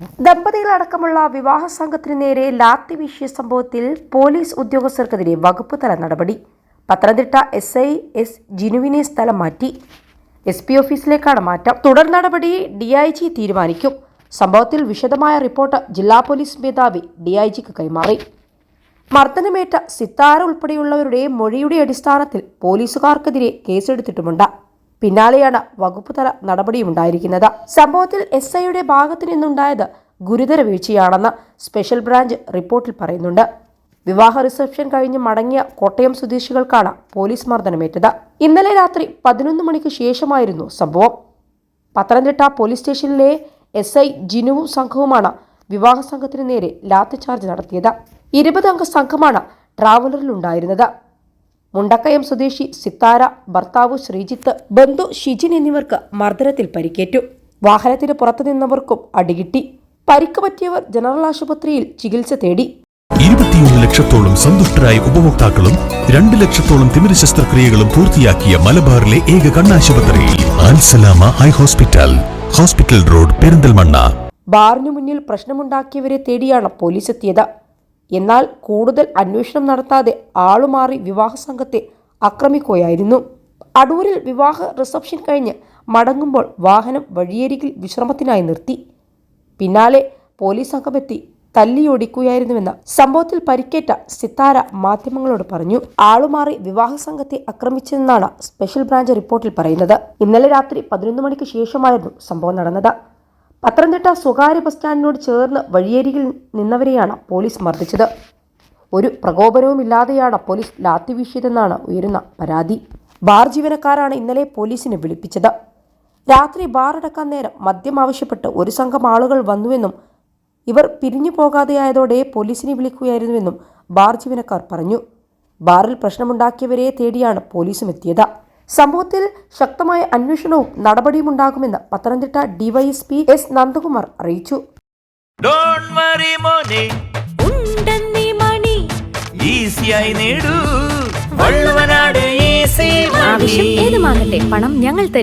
ദമ്പതികളടക്കമുള്ള വിവാഹ സംഘത്തിനു നേരെ ലാത്തി വീശിയ സംഭവത്തിൽ പോലീസ് ഉദ്യോഗസ്ഥർക്കെതിരെ വകുപ്പ് തല നടപടി. പത്തനംതിട്ട SI എസ് ജിനുവിനെ സ്ഥലം മാറ്റി. SP ഓഫീസിലേക്കാണ് മാറ്റം. തുടർ നടപടി DIG തീരുമാനിക്കും. സംഭവത്തിൽ വിശദമായ റിപ്പോർട്ട് ജില്ലാ പോലീസ് മേധാവി DIGക്ക് കൈമാറി. മർദ്ദനമേറ്റ സിത്താര ഉൾപ്പെടെയുള്ളവരുടെ മൊഴിയുടെ അടിസ്ഥാനത്തിൽ പോലീസുകാർക്കെതിരെ കേസെടുത്തിട്ടുമുണ്ട്. പിന്നാലെയാണ് വകുപ്പുതല നടപടിയുണ്ടായിരിക്കുന്നത്. സംഭവത്തിൽ SIയുടെ ഭാഗത്തു നിന്നുണ്ടായത് ഗുരുതര വീഴ്ചയാണെന്ന് സ്പെഷ്യൽ ബ്രാഞ്ച് റിപ്പോർട്ടിൽ പറയുന്നുണ്ട്. വിവാഹ റിസപ്ഷൻ കഴിഞ്ഞ് മടങ്ങിയ കോട്ടയം സ്വദേശികൾക്കാണ് പോലീസ് മർദ്ദനമേറ്റത്. ഇന്നലെ രാത്രി 11 മണിക്ക് ശേഷമായിരുന്നു സംഭവം. പത്തനംതിട്ട പോലീസ് സ്റ്റേഷനിലെ SI ജിനുവും സംഘവുമാണ് വിവാഹ സംഘത്തിനു നേരെ ലാത്തിചാർജ് നടത്തിയത്. 20 അംഗ സംഘമാണ് ട്രാവലറിലുണ്ടായിരുന്നത്. മുണ്ടക്കയം സ്വദേശി സിത്താര, ഭർത്താവ് ശ്രീജിത്ത്, ബന്ധു ഷിജിൻ എന്നിവർക്ക് മർദ്ദനത്തിൽ പരിക്കേറ്റു. വാഹനത്തിന് പുറത്തു നിന്നവർക്കും അടികിട്ടി. പരിക്ക് പറ്റിയവർ ജനറൽ ആശുപത്രിയിൽ ചികിത്സ തേടി. 21 ലക്ഷത്തോളം സന്തുഷ്ടരായ ഉപഭോക്താക്കളും 2 ലക്ഷത്തോളം തിമിര ശസ്ത്രക്രിയകളും പൂർത്തിയാക്കിയ മലബാറിലെ ഏക കണ്ണാശുപത്രി Alsalama eye hospital, hospital road, Perinthalmanna. ബാറിനു മുന്നിൽ പ്രശ്നമുണ്ടാക്കിയവരെ തേടിയാണ് പോലീസ് എത്തിയത്. എന്നാൽ കൂടുതൽ അന്വേഷണം നടത്താതെ ആളുമാറി വിവാഹ സംഘത്തെ ആക്രമിക്കുകയായിരുന്നു. അടൂരിൽ വിവാഹ റിസപ്ഷൻ കഴിഞ്ഞ് മടങ്ങുമ്പോൾ വാഹനം വഴിയരികിൽ വിശ്രമത്തിനായി നിർത്തി. പിന്നാലെ പോലീസ് സംഘമെത്തി തല്ലിയൊടിക്കുകയായിരുന്നുവെന്ന് സംഭവത്തിൽ പരിക്കേറ്റ സിത്താര മാധ്യമങ്ങളോട് പറഞ്ഞു. ആളുമാറി വിവാഹ സംഘത്തെ ആക്രമിച്ചതെന്നാണ് സ്പെഷ്യൽ ബ്രാഞ്ച് റിപ്പോർട്ടിൽ പറയുന്നത്. ഇന്നലെ രാത്രി 11 മണിക്ക് ശേഷമായിരുന്നു സംഭവം നടന്നത്. പത്തനംതിട്ട സ്വകാര്യ ബസ് സ്റ്റാൻഡിനോട് ചേർന്ന് വഴിയരികിൽ നിന്നവരെയാണ് പോലീസ് മർദ്ദിച്ചത്. ഒരു പ്രകോപനവുമില്ലാതെയാണ് പോലീസ് ലാത്തി വീശിയതെന്നാണ് ഉയരുന്ന പരാതി. ബാർ ജീവനക്കാരാണ് ഇന്നലെ പോലീസിനെ വിളിപ്പിച്ചത്. രാത്രി ബാർ അടക്കാൻ നേരം മദ്യം ആവശ്യപ്പെട്ട് ഒരു സംഘം ആളുകൾ വന്നുവെന്നും ഇവർ പിരിഞ്ഞു പോകാതെയായതോടെ പോലീസിനെ വിളിക്കുകയായിരുന്നുവെന്നും ബാർ ജീവനക്കാർ പറഞ്ഞു. ബാറിൽ പ്രശ്നമുണ്ടാക്കിയവരെ തേടിയാണ് പോലീസും എത്തിയത്. സംഭവത്തിൽ ശക്തമായ അന്വേഷണവും നടപടിയുമുണ്ടാകുമെന്ന് പത്തനംതിട്ട DYSP S നന്ദകുമാർ അറിയിച്ചു. ആവശ്യം ഏതുമാകട്ടെ, പണം ഞങ്ങൾ തരും.